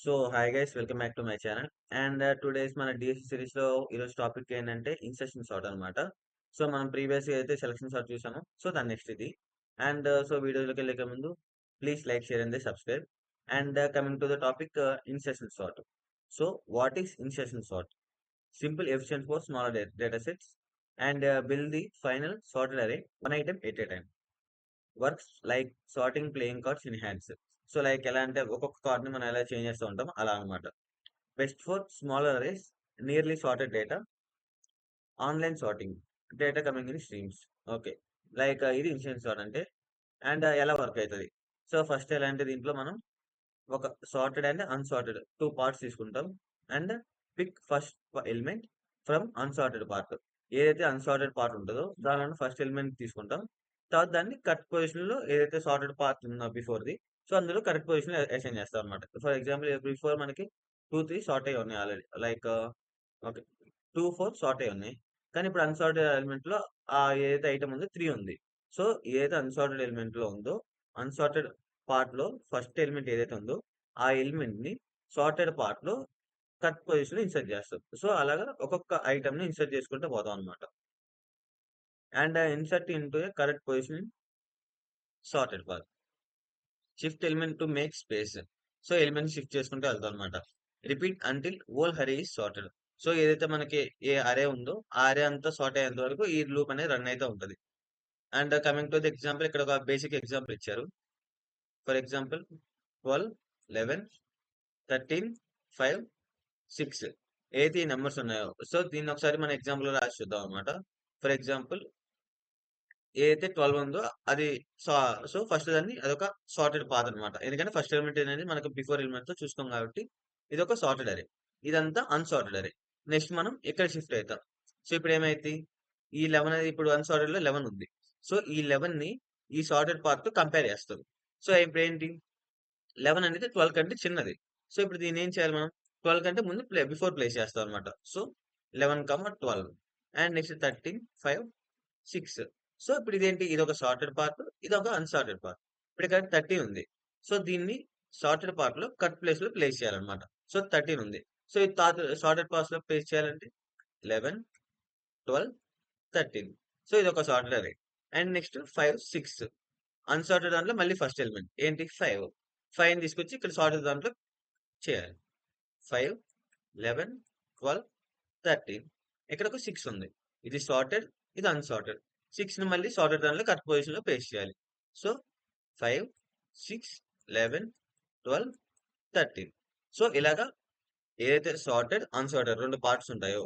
So hi guys, welcome back to my channel. And today's మన DSC series లో ఈరోజు topic ఏంటంటే insertion sort అనమాట. సో మనం ప్రీవియస్ అయితే సెలక్షన్ సార్ట్ చూసాము. సో దాని నెక్స్ట్ ఇది. అండ్ సో వీడియోలోకి వెళ్ళే ముందు please like, share and subscribe. And coming to the topic, insertion sort. So what is insertion sort? Simple, efficient for smaller data sets, and build the final sorted array one item at a time. Works like sorting playing cards in hands. So like ఎలా అంటే ఒక్కొక్క కార్డ్ని మనం ఎలా change చేస్తూ ఉంటాం అలా అనమాట. Best for smaller arrays, nearly sorted data, online sorting, data coming in streams. Okay, like ఇది ఇన్సూరెన్స్ సార్ట్ అంటే. అండ్ ఎలా వర్క్ అవుతుంది? సో ఫస్ట్ ఎలా అంటే దీంట్లో మనం ఒక sorted and unsorted two parts తీసుకుంటాం. And pick first element from unsorted part. ఏదైతే అన్సార్టెడ్ పార్ట్ ఉంటుందో దానిలో ఫస్ట్ ఎలిమెంట్ తీసుకుంటాం. తర్వాత దాన్ని కరెక్ట్ పొజిషన్ లో ఏదైతే సార్టెడ్ పార్ట్ ఉందో బిఫోర్ది, సో అందులో కరెక్ట్ పొజిషన్ అసైన్ చేస్తాం అనమాట. ఫర్ ఎగ్జాంపుల్ బిఫోర్ మనకి 2, 3 సార్ట్ అయి ఉన్నాయి ఆల్రెడీ. లైక్ ఓకే, 2, 4 సార్ట్ అయి ఉన్నాయి. కానీ ఇప్పుడు అన్సార్టెడ్ ఎలిమెంట్ లో ఆ ఏదైతే ఐటమ్ ఉందో 3 ఉంది. సో ఏదైతే అన్సార్టెడ్ ఎలిమెంట్ లో ఉందో, అన్సార్టెడ్ పార్ట్ లో ఫస్ట్ ఎలిమెంట్ ఏదైతే ఉందో ఆ ఎలిమెంట్ ని సార్టెడ్ పార్ట్ లో కరెక్ట్ పొజిషన్ లో ఇన్సర్ట్ చేస్తాం. సో అలాగా ఒక్కొక్క ఐటమ్ ని ఇన్సర్ట్ చేసుకుంటూ పోతాం అనమాట. And insert into A correct position sorted part. Shift element to make space. So element shift చేసుకుంటూ వెళ్తాం అనమాట. Repeat until whole hurry is sorted. So ఏదైతే మనకి ఏ అరే ఉందో ఆ అరే అంతా సార్ట్ అయ్యేంత వరకు ఈ లూప్ అనేది రన్ అయితే ఉంటుంది. And coming to the example, ఇక్కడ ఒక బేసిక్ ఎగ్జాంపుల్ ఇచ్చారు. ఫర్ ఎగ్జాంపుల్ 12, 11, 13, 5, 6 ఏది నెంబర్స్ ఉన్నాయో, సో దీన్ని ఒకసారి మన ఎగ్జాంపుల్ లో రాసి చూద్దాం అనమాట. ఫర్ ఎగ్జాంపుల్ ఏదైతే 12 ఉందో అది సో ఫస్ట్ దాన్ని అదొక సార్టెడ్ పాత్ అనమాట. ఎందుకంటే ఫస్ట్ ఎలిమెంట్ అనేది మనకు బిఫోర్ ఎలిమెంట్ తో చూస్తాం కాబట్టి ఇది ఒక సార్టెడ్ అరే. ఇదంతా అన్సార్టెడ్ అరే. నెక్స్ట్ మనం ఇక్కడ షిఫ్ట్ అవుతాం. సో ఇప్పుడు ఏమైంది? ఈ 11 అనేది ఇప్పుడు అన్సార్టెడ్ లో 11 ఉంది. సో ఈ 11 ని ఈ సార్టెడ్ పాత్ తో కంపేర్ చేస్తాం. సో ఇప్పుడు ఏంటి? 11 అనేది 12 కంటే చిన్నది. సో ఇప్పుడు దీన్ని ఏం చేయాలి మనం? 12 కంటే ముందు బిఫోర్ ప్లేస్ చేస్తాం అనమాట. So 11, 12 and next 13, 5, 6. సో ఇప్పుడు ఇదేంటి? ఇది ఒక సార్టెడ్ పార్ట్, ఇది ఒక అన్సార్టెడ్ పార్ట్. ఇప్పుడు ఇక్కడ 13 ఉంది. సో దీన్ని సార్టెడ్ పార్ట్ లో కట్ ప్లేస్ లో ప్లేస్ చేయాలన్నమాట. సో 13 ఉంది. సో ఈ సార్టెడ్ పార్ట్స్ లో ప్లేస్ చేయాలంటే 11, 12, 13. సో ఇది ఒక సార్టెడ్ అరే. అండ్ నెక్స్ట్ 5, 6 అన్సార్టెడ్ దాంట్లో మళ్ళీ ఫస్ట్ ఎలిమెంట్ ఏంటి? 5. 5 తీసుకొచ్చి ఇక్కడ సార్టెడ్ దాంట్లో చేయాలి. 5, 11, 12, 13. ఇక్కడ ఒక 6 ఉంది. ఇది సార్టెడ్, ఇది అన్సార్టెడ్. 6 ని మళ్ళీ సార్టెడ్ దాంట్లో కరెక్ట్ పొజిషన్ లో పేస్ట్ చేయాలి. సో 5, 6, 11, 12, 13. సో ఇలాగా ఏదైతే సార్టెడ్, అన్సార్టెడ్ రెండు పార్ట్స్ ఉంటాయో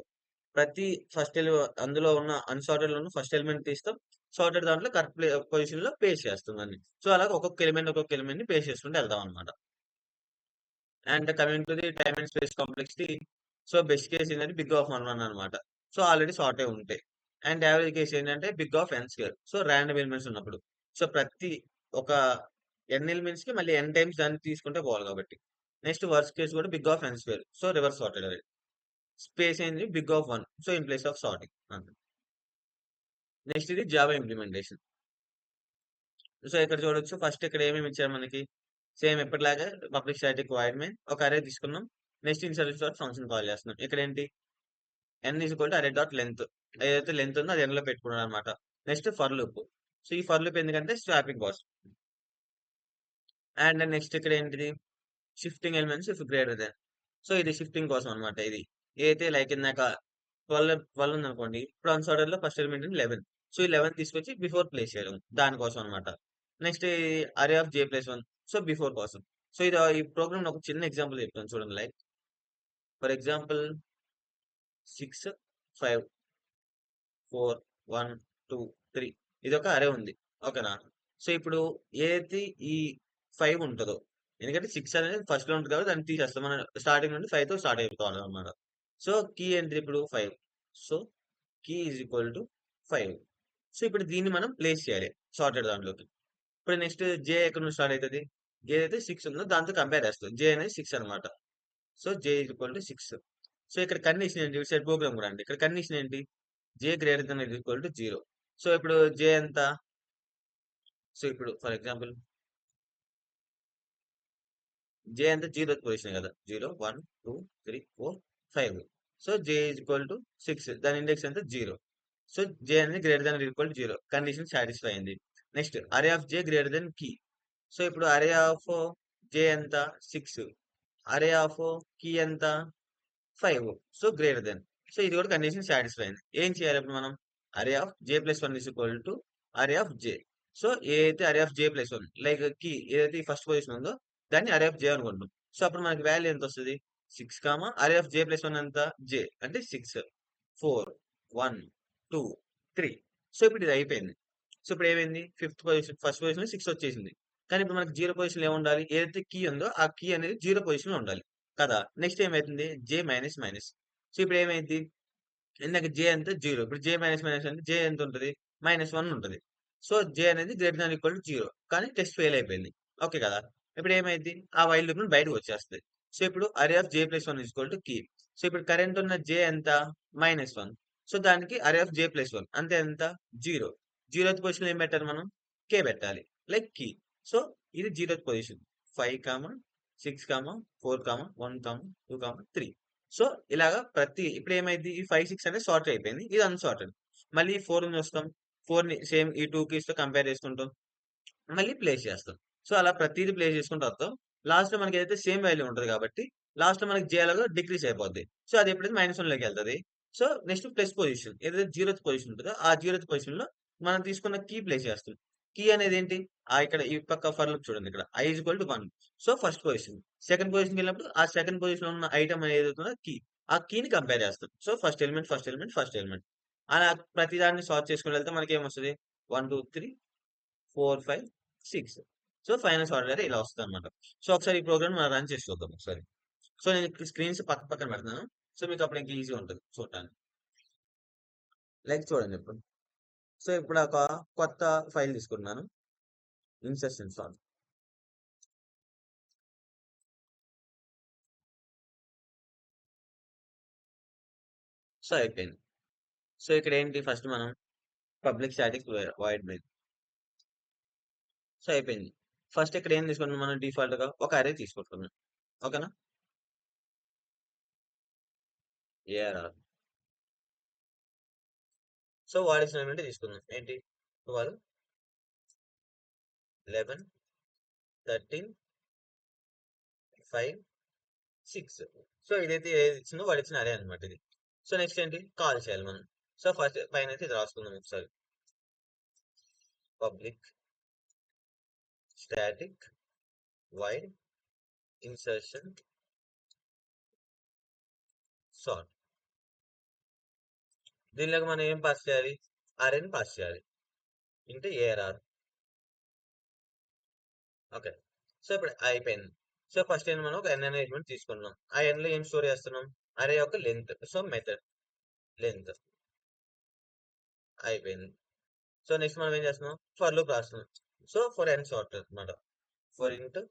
ప్రతి ఫస్ట్ అందులో ఉన్న అన్సార్టెడ్ లో ఉన్న ఫస్ట్ ఎలిమెంట్ తీస్తాం. సార్టెడ్ దాంట్లో కరెక్ట్ పొజిషన్ లో పేస్ట్ చేస్తాం అన్ని. సో అలాగా ఒక్కొక్క ఎలిమెంట్ ని పేస్ట్ చేసుకుంటూ వెళ్తాం అనమాట. And coming to the time and space complexity. So best case ఏంటంటే బిగ్ ఆఫ్ 1 అనమాట. సో ఆల్రెడీ సార్ట్ అయి ఉంటాయి. అండ్ యావరేజ్ కేస్ ఏంటంటే big of N square. So random elements ఉన్నప్పుడు. సో ప్రతి ఒక ఎన్ ఎలిమెంట్స్ కి మళ్ళీ ఎన్ టైమ్స్ దాన్ని తీసుకుంటే పోవాలి కాబట్టి. నెక్స్ట్ వర్స్ట్ కేస్ కూడా big of N square. So reverse sorted అది. స్పేస్ ఏంటి? Big of 1. So in place of sorting. Next ఇది జావా ఇంప్లిమెంటేషన్. సో ఇక్కడ చూడొచ్చు, ఫస్ట్ ఇక్కడ ఏమేమి ఇచ్చారు మనకి? సేమ్ ఎప్పటిలాగా పబ్లిక్ స్టాటిక్ వాయిడ్ మెయిన్ ఒక అరే తీసుకున్నాం. Next insert dot function call చేస్తున్నాం. ఇక్కడ ఏంటి? N is equal to array dot length. ఏదైతే లెంత్ ఉందో అది ఎన్ లో పెట్టుకున్నాం అనమాట. Next for loop. సో ఈ ఫర్ లూప్ ఎందుకంటే స్వాపింగ్ కోసం. అండ్ నెక్స్ట్ ఇక్కడ ఏంటిది? Shifting elements if greater than. So ఇది షిఫ్టింగ్ కోసం అనమాట. ఇది ఏదైతే లైక్ ఇందాక 12 ఉంది అనుకోండి, ఇప్పుడు అన్సార్టెడ్ లో ఫస్ట్ ఎలిమెంట్ 11. సో ఈ 11 తీసుకొచ్చి బిఫోర్ ప్లేస్ చేయడం దానికోసం అనమాట. Next array of j+1. So before కోసం. సో ఇది ఈ ప్రోగ్రామ్ ఒక చిన్న ఎగ్జాంపుల్ చెప్తాను చూడండి. లైక్ ఫర్ ఎగ్జాంపుల్ 6, 5, 4, 1, 2, 3 ఇది ఒక అరే ఉంది. ఓకేనా? సో ఇప్పుడు ఏదైతే ఈ 5 ఉంటుందో, ఎందుకంటే 6 అనేది ఫస్ట్ లో ఉంటుంది కాబట్టి దాన్ని తీసేస్తాం. మనం స్టార్టింగ్ నుండి 5 తో స్టార్ట్ అయిపోవాలి అనమాట. సో కీ ఏంటి ఇప్పుడు 5. So key is equal to 5. So ఇప్పుడు దీన్ని మనం ప్లేస్ చేయాలి సార్టెడ్ దాంట్లోకి. ఇప్పుడు నెక్స్ట్ జే ఎక్కడ నుంచి స్టార్ట్ అవుతుంది? ఏదైతే 6 ఉందో దాంతో కంపేర్ చేస్తుంది. జే అనేది 6 అనమాట. So J is equal to 6. So ఇక్కడ కండిషన్ ఏంటి? సెట్ ప్రోగ్రామ్ కూడా అండి. ఇక్కడ కండిషన్ ఏంటి? J greater than equal to 0. So ఇప్పుడు జే ఎంత? సో ఇప్పుడు ఫర్ ఎగ్జాంపుల్ జే అంటే జీరో పొజిషన్ కదా, 0 1 2 3 4 5. So J is equal to 6, దాని ఇండెక్స్ ఎంత 0. సో జే అనేది greater than equal to 0, condition satisfy అయింది. Next array of J greater than key. So ఇప్పుడు అరే ఆఫ్ జే ఎంత 6, అరే ఆఫ్ కీ ఎంత 5, సో గ్రేటర్ దెన్. సో ఇది కూడా కండిషన్ సాటిస్ఫై అయింది. ఏం చేయాలి ఇప్పుడు మనం? Array of J plus one is equal to array of J. So ఏదైతే array of J plus one, like key ఏదైతే ఫస్ట్ పొజిషన్ ఉందో దాన్ని అరే ఆఫ్ జే అనుకుంటాం. సో అప్పుడు మనకి వాల్యూ ఎంత వస్తుంది? 6 కామా అరే ఆఫ్ జే ప్లస్ వన్ ఎంత జే అంటే 6 4 1 2 3. సో ఇప్పుడు ఇది అయిపోయింది. సో ఇప్పుడు ఏమైంది? ఫిఫ్త్ పొజిషన్ ఫస్ట్ పొజిషన్ 6 వచ్చేసింది. కానీ ఇప్పుడు మనకి జీరో పొజిషన్ ఏమి ఉండాలి? ఏదైతే కీ ఉందో ఆ కీ అనేది జీరో పొజిషన్ లో ఉండాలి కదా. నెక్స్ట్ ఏమైతుంది? జే మైనస్ మైనస్. సో ఇప్పుడు ఏమైంది? ఇందాక జే అంటే జీరో, ఇప్పుడు జే మైనస్ మైనస్ అంటే జే ఎంత ఉంటుంది? -1 ఉంటుంది. సో జే అనేది greater than equal to zero, కానీ టెస్ట్ ఫెయిల్ అయిపోయింది. ఓకే కదా. ఇప్పుడు ఏమైంది? ఆ వైల్ లూప్ బయటకు వచ్చేస్తుంది. సో ఇప్పుడు array of J plus one equal to key. So ఇప్పుడు కరెంట్ ఉన్న జే ఎంత? -1. సో దానికి అరే ఆఫ్ జే ప్లస్ వన్ అంటే ఎంత? జీరో. జీరోత్ పొజిషన్ ఏం పెట్టాలి మనం? కే పెట్టాలి, లైక్ కీ. సో ఇది జీరోత్ పొజిషన్ 5 6 4 1 2 3. సో ఇలాగా ఇప్పుడు ఏమైంది? ఈ 5 6 అనేది సార్ట్ అయిపోయింది, ఇది అన్సార్టెడ్. మళ్ళీ ఈ 4 ని వస్తాం, 4 ని సేమ్ ఈ 2 కీస్ తో కంపేర్ చేసుకుంటాం, మళ్ళీ ప్లేస్ చేస్తాం. సో అలా ప్రతిదీ ప్లేస్ చేసుకుంటూ వస్తాం. లాస్ట్ లో మనకి ఏదైతే సేమ్ వాల్యూ ఉంటుంది కాబట్టి లాస్ట్ లో మనకి జే అలాగా డిక్రీస్ అయిపోద్ది. సో అది ఎప్పుడైతే -1 లోకి వెళ్తుంది. సో నెక్స్ట్ ప్లస్ పొజిషన్ ఏదైతే జీరోత్ పొజిషన్ ఉంటుందో ఆ జీరోత్ పొజిషన్ లో మనం తీసుకున్న కీ ప్లేస్ చేస్తాం. కీ అనేది ఏంటి? ఇక్కడ ఈ పక్క ఫర్ లూప్ చూడండి, ఇక్కడ i is equal to 1. So first position. Second పొజిషన్కి వెళ్ళినప్పుడు ఆ సెకండ్ పొజిషన్ లో ఉన్న ఐటమ్ అనేది ఏదైతుందో కీ, ఆ కీని కంపేర్ చేస్తాం. So first element first element first element అలా ప్రతి దాన్ని సార్ట్ చేసుకుని వెళ్తే మనకి ఏమొస్తుంది? 1 2 3 4 5 6. సో ఫైనల్ సార్ట్ ఇలా వస్తుంది అనమాట. సో ఒకసారి ఈ ప్రోగ్రామ్ మనం రన్ చేసి చూద్దాం ఒకసారి. సో నేను స్క్రీన్స్ పక్క పక్కన పెడతాను. సో మీకు అప్పుడు ఇంకా ఈజీ ఉంటుంది చూడటానికి. లైక్ చూడండి ఇప్పుడు. సో ఇప్పుడు ఒక కొత్త ఫైల్ తీసుకున్నాను, ఇన్సర్షన్ సార్ట్. సో అయిపోయింది. సో ఇక్కడ ఏంటి? ఫస్ట్ మనం public static void main. So అయిపోయింది. ఫస్ట్ ఇక్కడ ఏం తీసుకున్నాం మనం? డిఫాల్ట్ గా ఒక అరే తీసుకుంటున్నాం. ఓకేనా? ఏఆర్ఆర్. సో వాడిన తీసుకుందాం. ఏంటి? 12 11 13 5 6. సో ఇదైతే ఏది ఇచ్చిందో వాడు ఇచ్చిన అరే అనమాట ఇది. సో నెక్స్ట్ ఏంటి? కాల్ చేయాలి మనం. సో ఫస్ట్ పైన అయితే ఇది రాసుకుందాం ఒకసారి. Public static wide insertion sort. దీనిలోకి మనం ఏం పాస్ చేయాలి? అరేని పాస్ చేయాలి ఇంటూ ఏఆర్ఆర్. ఓకే. సో ఇప్పుడు అయిపోయింది. సో ఫస్ట్ ఏంటి? మనం ఒక ఎన్ అనే ఎలిమెంట్ తీసుకున్నాం. ఆ ఎన్ లో ఏం స్టోర్ చేస్తున్నాం? అరే యొక్క లెంత్. సో మెథడ్ లెంత్ అయిపోయింది. సో నెక్స్ట్ మనం ఏం చేస్తున్నాం? ఫర్ లూప్ రాస్తున్నాం. సో ఫర్ ఎన్ సార్ట్ అనమాట. For int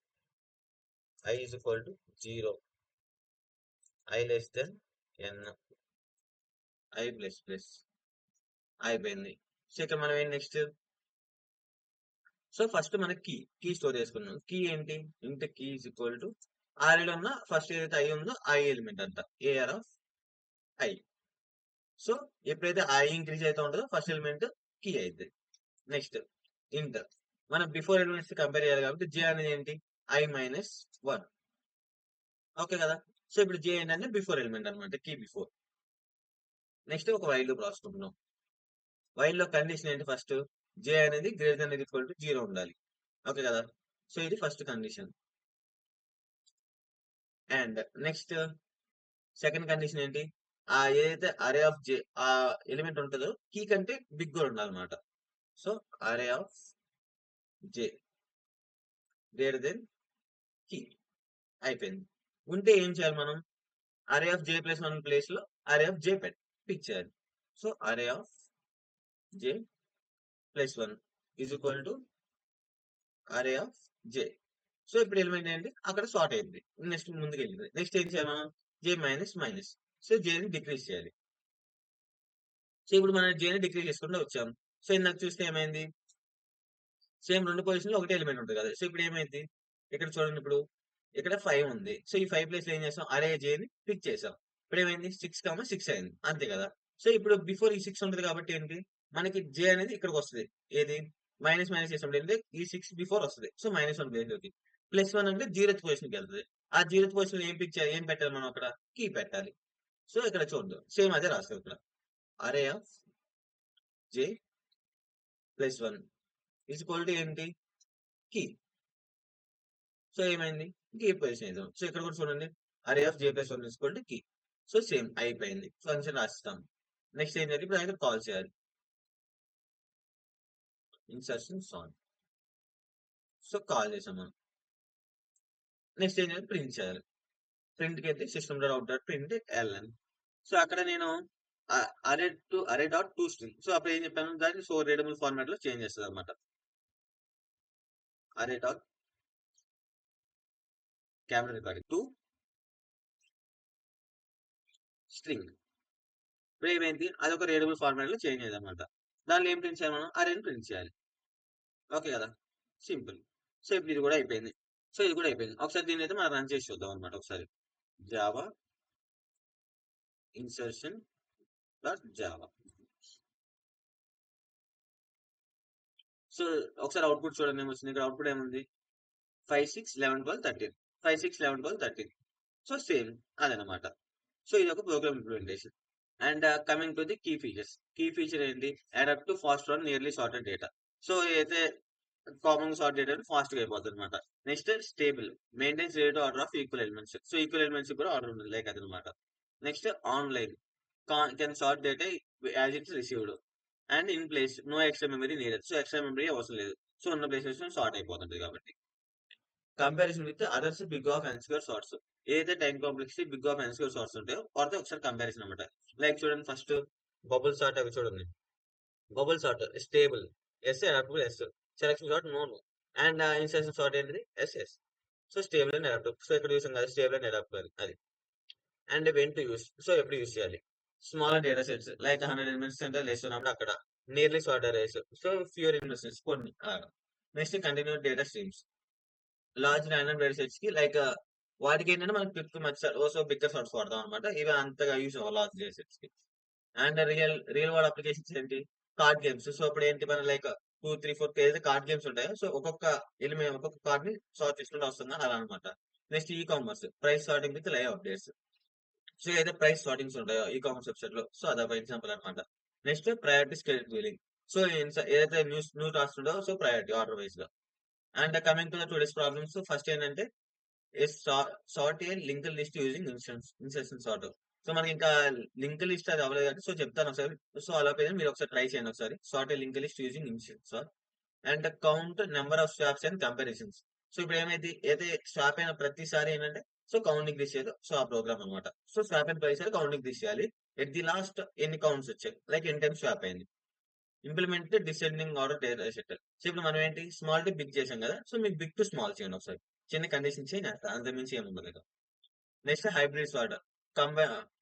i is equal to 0, i less than n, i plus plus. అయిపోయింది. సో ఇక్కడ మనం ఏం నెక్స్ట్? సో ఫస్ట్ మనకి కీ స్టోర్ చేసుకున్నాం. కీ ఏంటి? Int key is equal to ఆర్లో ఉన్న ఫస్ట్ ఏదైతే ఐ ఉందో ఐ ఎలిమెంట్ అంట, ఏఆర్ ఆఫ్ ఐ. సో ఎప్పుడైతే ఐ ఇంక్రీజ్ అయితే ఉంటుందో ఫస్ట్ ఎలిమెంట్ కీ అయితే. నెక్స్ట్ ఇంట్. మనం బిఫోర్ ఎలిమెంట్స్ కంపేర్ చేయాలి కాబట్టి జే అనేది ఏంటి? i-1. ఓకే కదా. సో ఇప్పుడు జే ఏంటంటే బిఫోర్ ఎలిమెంట్ అనమాట, కీ బిఫోర్. నెక్స్ట్ ఒక వైల్ లూప్ రాసుకుంటున్నాం. వైల్ లో కండిషన్ ఏంటి? ఫస్ట్ జే అనేది గ్రేటర్ దాన్ ఈక్వల్ టు 0 ఉండాలి. ఓకే కదా. సో ఇది first condition. And next second condition ఏంటి? ఆ ఏదైతే అరే ఆఫ్ జే ఆ ఎలిమెంట్ ఉంటుందో కీ కంటే బిగ్ గా ఉండాలన్నమాట. So array of J greater than key. అయిపోయింది. ఉంటే ఏం చేయాలి మనం? Array of J plus one place లో అరే ఆఫ్ జే పిక్ చేయాలి. So array of J plus one is equal to array of J. So ఇప్పుడు ఎలిమెంట్ ఏంటి? అక్కడ సార్ట్ అయింది. నెక్స్ట్ ముందుకు వెళ్ళింది. నెక్స్ట్ ఏం చేయాలి మనం? జే మైనస్ మైనస్. సో జేని డిక్రీజ్ చేయాలి. సో ఇప్పుడు మనం జేని డిక్రీజ్ చేసుకుంటూ వచ్చాం. సో ఇందాక చూస్తే ఏమైంది? సేమ్ రెండు పొజిషన్ లో ఒకటే ఎలిమెంట్ ఉంటుంది కదా. సో ఇప్పుడు ఏమైంది? ఇక్కడ చూడండి ఇప్పుడు ఇక్కడ 5 ఉంది. సో, ఈ 5 ప్లేస్‌లో ఏం చేసాం? అరే జేని పిక్ చేసాం. ఇప్పుడేమైంది 6, 6 అయింది. అంతే కదా! సో, ఇప్పుడు బిఫోర్ ఈ 6 ఉంటది కాబట్టి ఏంటి? మనకి జే అనేది ఇక్కడికొస్తది. ఏది? మైనస్, మైనస్ చేసినప్పుడు ఏంటి? ఈ 6 బిఫోర్ వస్తది. సో, -1 ప్లేస్‌లోకి. +1 అంటే 0th పొజిషన్‌కెళ్తది. ఆ 0th పొజిషన్‌లో ఏం పెట్టాలి మనం అక్కడ? కీ పెట్టాలి. సో, ఇక్కడ చూద్దాం. సేమ్ అదే రాస్తాం ఇక్కడ. Array of J +1 is equal to ఏంటి? కీ. సో, ఏమైంది? కీ పొజిషన్ చేసాం. సో, ఇక్కడ కూడా చూడండి. Array of J plus 1 is equal to key. So, same అయిపోయింది. ఫంక్షన్ రాసేస్తాం. నెక్స్ట్ ఏం చేయాలి? ఇప్పుడు అయితే కాల్ చేయాలి. Insertion sort. సో, కాల్ చేసాం మనం. నెక్స్ట్ ఏం చేయాలి? ప్రింట్ చేయాలి. ప్రింట్‌కి అయితే system dot out dot print LN. So, అక్కడ నేను అరే డాట్ టు స్ట్రింగ్. సో, అప్పుడు ఏం చెప్పాను? దాన్ని సో రీడబుల్ ఫార్మాట్‌లో చేంజ్ చేస్తదన్నమాట. Array dot camera recording to string. ఇప్పుడు ఏమైంది? అదొక రీడబుల్ ఫార్మాట్‌లో చేంజ్ అయ్యేదన్నమాట. దానిలో ఏం ప్రింట్ చేయాలి మనం? అరేని ప్రింట్ చేయాలి. ఓకే కదా! సింపుల్. సో, ఇప్పుడు ఇది కూడా అయిపోయింది. సో, ఇది కూడా అయిపోయింది. ఒకసారి దీన్నైతే మనం రన్ చేసి చూద్దాం అన్నమాట ఒకసారి. Java insertion dot Java. So, ఒకసారి అవుట్‌పుట్ చూడండి ఏమొచ్చింది. ఇక్కడ అవుట్‌పుట్ ఏముంది? 5, 6, 11, 12, 13. 5, 6, 11, 12, 13. సో, సేమ్ అదనమాట. సో, ఇదొక program implementation. And coming to the key features. Key feature ఏంటి? Adapt to fast run nearly sorted data. So, ఏదైతే కామన్‌గా సార్ట్ డేటా ఫాస్ట్‌గా అయిపోతదనమాట. Next stable. Maintains rate order of equal elements. So, equal elements కూడా order ఉంది like అదనమాట. Next online. Can sort data as it's received. And in place. No extra memory needed. So, extra memory అవసరం లేదు. So, ఉన్న ప్లేసెస్‌లో sort అయిపోతుంటది కాబట్టి. Comparison with others big of N square sorts. ఏదైతే time complexity big of N square sorts ఉంటాయో వాటితో ఒకసారి కంపారిజన్ అనమాట. లైక్ చూడండి ఫస్ట్ బబుల్ సార్ట్ అవి చూడండి. Bubble sort stable yes adaptable yes. Selection sort no no. And insertion sort ఏంటిది yes. So stable and adaptable. So ఇక్కడ చూసాం కదా స్టేబుల్ అండ్ అడాప్టబుల్ అది. And when to use. So ఎప్పుడు use చేయాలి? Small data sets like 100 elements అంటే less ఉన్నప్పుడు అక్కడ nearly sorted arrays. So fewer ఇన్వెస్టర్స్ కొన్ని అలాగా. Next continue data streams. Large random data sets కి లైక్ వాటికి ఏంటంటే మనకి quick method so bigger sorts వాడతాం అనమాట. ఇవి అంతగా యూస్ అవ్వాలి లార్జ్ డేటా సెట్స్ కి. అండ్ రియల్ వరల్డ్ అప్లికేషన్స్ ఏంటి? Card games. సో అప్పుడు ఏంటి మన లైక్ 2, 3, 4 ఏదైతే కార్డ్ గేమ్స్ ఉంటాయో సో ఒక్కొక్క ఎలిమెంట్ ఒక్కొక్క కార్డ్ ని సార్ట్ చేసుకుంటూ వస్తుంది అలా అనమాట. Next e commerce price sorting with live updates. So ఏదైతే ప్రైస్ సార్టింగ్స్ ఉంటాయో ఈ కామర్స్ వెబ్సైట్ లో సో అదొక ఎగ్జాంపుల్ అనమాట. Next priority scheduling. సో ఏదైతే న్యూస్ రాస్తుండో సో ప్రయారిటీ ఆర్డర్ వైజ్ గా. And coming to the today's problems first ఏంటంటే sort a link list using insertion sort. So మనకి ఇంకా లింక్ లిస్ట్ అది అవ్వలేదు కాబట్టి సో చెప్తాను ఒకసారి. సో అలా పోయింది మీరు ఒకసారి ట్రై చేయండి ఒకసారి. Sort a link list using insertion sort. And count number of swaps and comparisons. So ఇప్పుడు ఏమైంది ఏదైతే స్వాప్ అయిన ప్రతిసారి ఏంటంటే సో కౌంటింగ్ తీసేది సో ఆ ప్రోగ్రామ్ అనమాట. సో స్వాప్ అయిన ప్రతిసారి కౌంటింగ్ తీసేయాలి. ఎట్ ది లాస్ట్ ఎన్ని కౌంట్స్ వచ్చాయి లైక్ ఎన్ టైమ్ స్వాప్ అయింది. Implement descending order data set. So ఇప్పుడు మనం ఏంటి స్మాల్ టు బిగ్ చేసాం కదా సో మీకు బిగ్ టు స్మాల్ చేయండి ఒకసారి. చిన్న కండిషన్ చేంజ్ చేస్తా అంతకుమించి ఏముండదు ఇక. Next hybrid sort.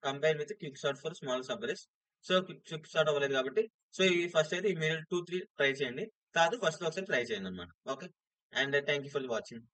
Combine with quick sort for small subarrays. So quick sort అవ్వలేదు కాబట్టి సో ఈ ఫస్ట్ అయితే ఈ మీరు 2, 3 ట్రై చేయండి. కాదు ఫస్ట్ ఒకసారి ట్రై చేయండి అనమాట. Okay. And thank you for watching.